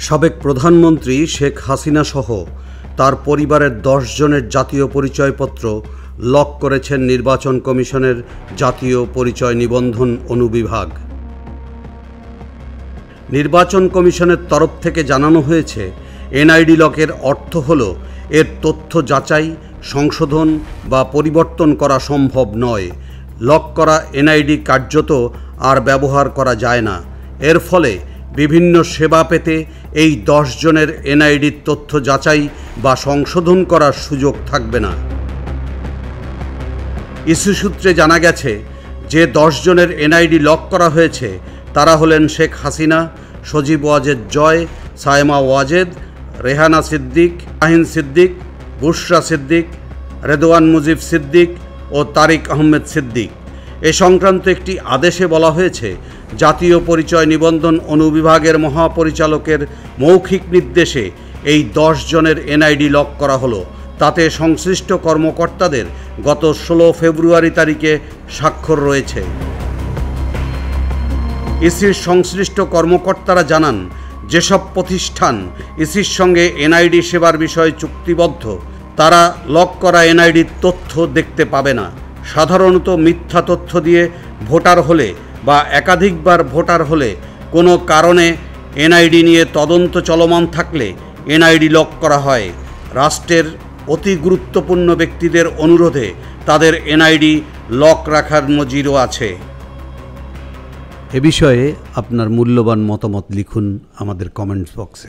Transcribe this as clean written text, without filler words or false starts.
সাবেক প্রধানমন্ত্রী শেখ হাসিনা সহ তার পরিবারের 10 জনের জাতীয় পরিচয়পত্র লক করেছেন নির্বাচন কমিশনের জাতীয় পরিচয় নিবন্ধন অনুবিভাগ। নির্বাচন কমিশনের তরফ থেকে জানানো হয়েছে, এনআইডি লকের অর্থ হল এর তথ্য যাচাই, সংশোধন বা পরিবর্তন করা সম্ভব নয়। লক করা এনআইডি কার্যত আর ব্যবহার করা যায় না। এর ফলে বিভিন্ন সেবা পেতে এই 10 জনের এনআইডির তথ্য যাচাই বা সংশোধন করার সুযোগ থাকবে না। ইস্যু সূত্রে জানা গেছে, যে 10 জনের এনআইডি লক করা হয়েছে তারা হলেন শেখ হাসিনা, সজীব ওয়াজেদ জয়, সায়েমা ওয়াজেদ, রেহানা সিদ্দিক, শাহিন সিদ্দিক, বুশরা সিদ্দিক, রেদওয়ান মুজিব সিদ্দিক ও তারিক আহমেদ সিদ্দিক। এ সংক্রান্ত একটি আদেশে বলা হয়েছে, জাতীয় পরিচয় নিবন্ধন অনুবিভাগের মহাপরিচালকের মৌখিক নির্দেশে এই 10 জনের এনআইডি লক করা হলো। তাতে সংশ্লিষ্ট কর্মকর্তাদের গত 16 ফেব্রুয়ারি তারিখে স্বাক্ষর রয়েছে। ইসির সংশ্লিষ্ট কর্মকর্তারা জানান, যেসব প্রতিষ্ঠান ইসির সঙ্গে এনআইডি সেবার বিষয়ে চুক্তিবদ্ধ তারা লক করা এনআইডির তথ্য দেখতে পাবে না। সাধারণত মিথ্যা তথ্য দিয়ে ভোটার হলে বা একাধিকবার ভোটার হলে কোনো কারণে এনআইডি নিয়ে তদন্ত চলমান থাকলে এনআইডি লক করা হয়। রাষ্ট্রের অতি গুরুত্বপূর্ণ ব্যক্তিদের অনুরোধে তাদের এনআইডি লক রাখার নজিরও আছে। এ বিষয়ে আপনার মূল্যবান মতামত লিখুন আমাদের কমেন্টস বক্সে।